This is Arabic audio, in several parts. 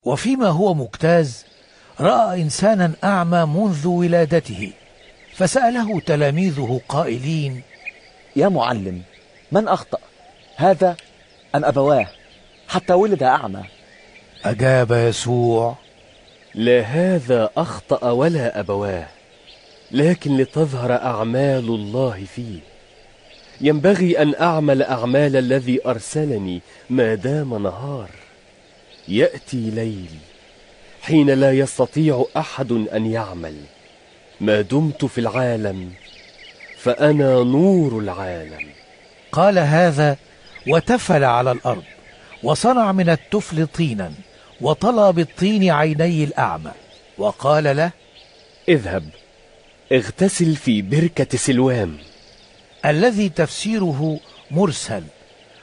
وفيما هو مجتاز رأى إنسانا أعمى منذ ولادته، فسأله تلاميذه قائلين: يا معلم، من أخطأ، هذا أم أبواه حتى ولد أعمى؟ أجاب يسوع: لا هذا أخطأ ولا أبواه، لكن لتظهر أعمال الله فيه. ينبغي أن أعمل أعمال الذي أرسلني ما دام نهار. يأتي ليل حين لا يستطيع أحد أن يعمل. ما دمت في العالم فأنا نور العالم. قال هذا وتفل على الأرض، وصنع من التفل طينا، وطلى بالطين عيني الأعمى، وقال له: اذهب اغتسل في بركة سلوام، الذي تفسيره مرسل.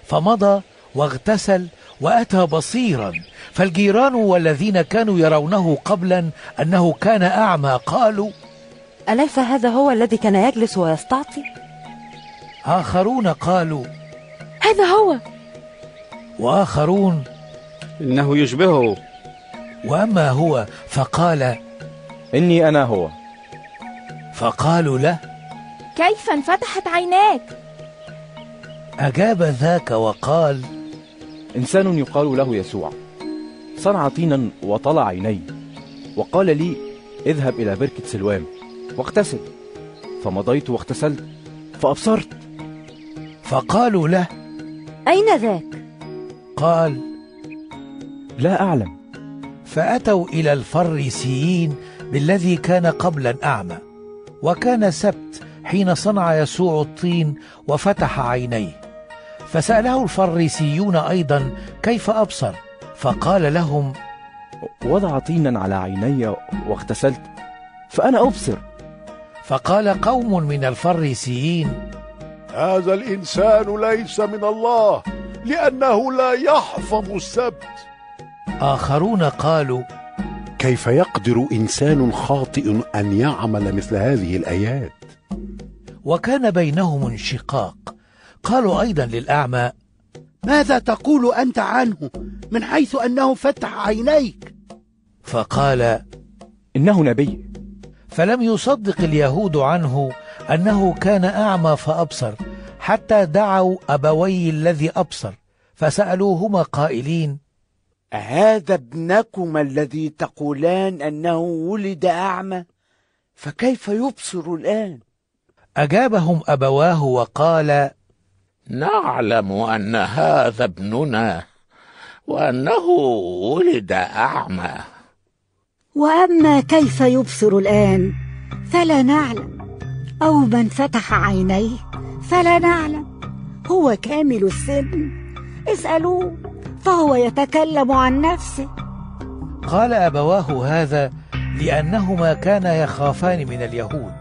فمضى واغتسل وأتى بصيرا، فالجيران والذين كانوا يرونه قبلا أنه كان أعمى قالوا: أليس هذا هو الذي كان يجلس ويستعطي؟ آخرون قالوا: هذا هو. وآخرون: إنه يشبهه. وأما هو فقال: إني أنا هو. فقالوا له: كيف انفتحت عيناك؟ أجاب ذاك وقال: إنسان يقال له يسوع صنع طينا وطلع عيني، وقال لي: اذهب إلى بركة سلوام واغتسل. فمضيت واغتسلت فأبصرت. فقالوا له: أين ذاك؟ قال: لا أعلم. فأتوا إلى الفريسيين بالذي كان قبلا أعمى، وكان سبت حين صنع يسوع الطين وفتح عينيه. فسأله الفريسيون أيضا كيف أبصر، فقال لهم: وضع طينا على عيني واغتسلت فأنا أبصر. فقال قوم من الفريسيين: هذا الإنسان ليس من الله، لأنه لا يحفظ السبت. آخرون قالوا: كيف يقدر إنسان خاطئ أن يعمل مثل هذه الآيات؟ وكان بينهم انشقاق. قالوا أيضا للأعمى: ماذا تقول أنت عنه من حيث أنه فتح عينيك؟ فقال: إنه نبي. فلم يصدق اليهود عنه أنه كان أعمى فأبصر، حتى دعوا أبوي الذي أبصر، فسألوهما قائلين: أهذا ابنكما الذي تقولان أنه ولد أعمى؟ فكيف يبصر الآن؟ أجابهم أبواه وقال: نعلم أن هذا ابننا وأنه ولد أعمى، وأما كيف يبصر الآن فلا نعلم، أو من فتح عينيه فلا نعلم. هو كامل السن، اسألوه فهو يتكلم عن نفسه. قال أبواه هذا لأنهما كانا يخافان من اليهود،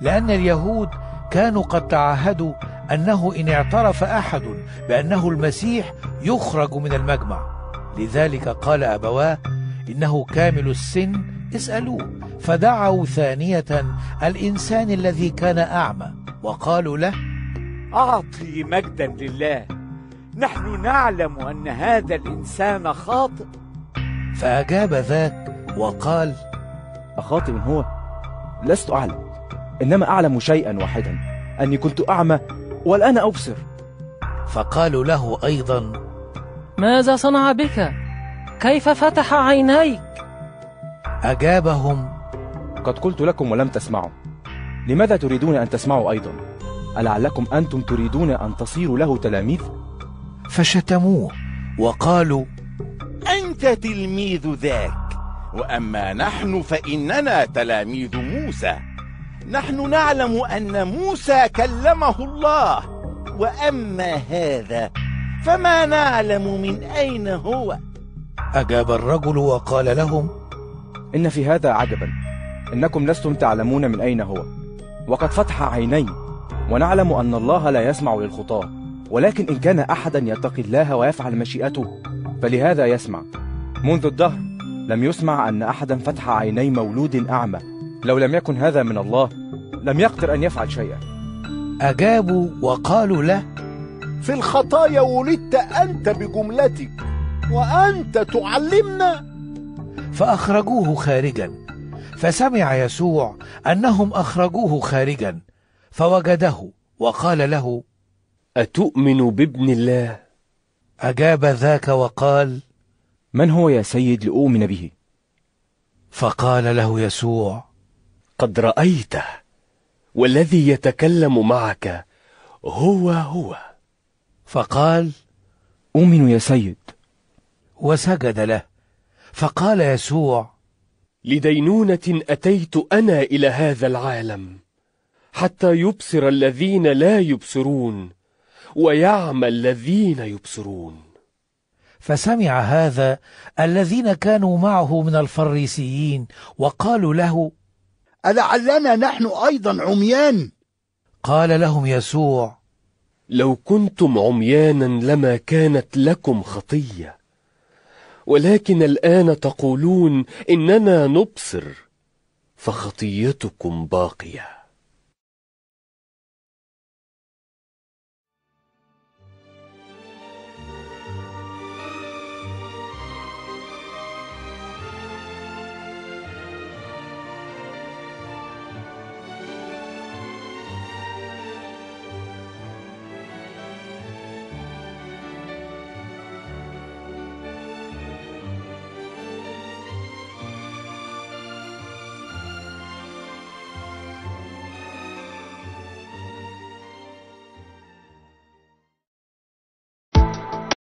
لأن اليهود كانوا قد تعهدوا أنه إن اعترف أحد بأنه المسيح يخرج من المجمع. لذلك قال أبواه: إنه كامل السن، اسألوه. فدعوا ثانية الإنسان الذي كان أعمى، وقالوا له: أعطي مجدا لله، نحن نعلم أن هذا الإنسان خاطئ. فأجاب ذاك وقال: أخاطئ هو؟ لست أعلم، إنما أعلم شيئا واحدا، أني كنت أعمى والآن أبصر. فقالوا له أيضا: ماذا صنع بك؟ كيف فتح عينيك؟ أجابهم: قد قلت لكم ولم تسمعوا، لماذا تريدون أن تسمعوا أيضا؟ ألعلكم أنتم تريدون أن تصيروا له تلاميذ؟ فشتموه وقالوا: أنت تلميذ ذاك، وأما نحن فإننا تلاميذ موسى. نحن نعلم أن موسى كلمه الله، وأما هذا فما نعلم من أين هو. أجاب الرجل وقال لهم: إن في هذا عجبا، إنكم لستم تعلمون من أين هو، وقد فتح عيني، ونعلم أن الله لا يسمع للخطاة، ولكن إن كان أحدا يتقي الله ويفعل مشيئته فلهذا يسمع. منذ الدهر لم يسمع أن أحدا فتح عيني مولود أعمى، لو لم يكن هذا من الله لم يقدر أن يفعل شيئا. أجابوا وقالوا له: في الخطايا ولدت أنت بجملتك، وأنت تعلمنا؟ فأخرجوه خارجا. فسمع يسوع أنهم أخرجوه خارجا فوجده وقال له: أتؤمن بابن الله؟ أجاب ذاك وقال: من هو يا سيد لأؤمن به؟ فقال له يسوع: قد رأيته، والذي يتكلم معك هو. فقال: أؤمن يا سيد. وسجد له. فقال يسوع: لدينونة أتيت أنا إلى هذا العالم، حتى يبصر الذين لا يبصرون ويعمى الذين يبصرون. فسمع هذا الذين كانوا معه من الفريسيين وقالوا له: ألعلنا نحن أيضا عميان؟ قال لهم يسوع: لو كنتم عميانا لما كانت لكم خطية، ولكن الآن تقولون إننا نبصر، فخطيتكم باقية.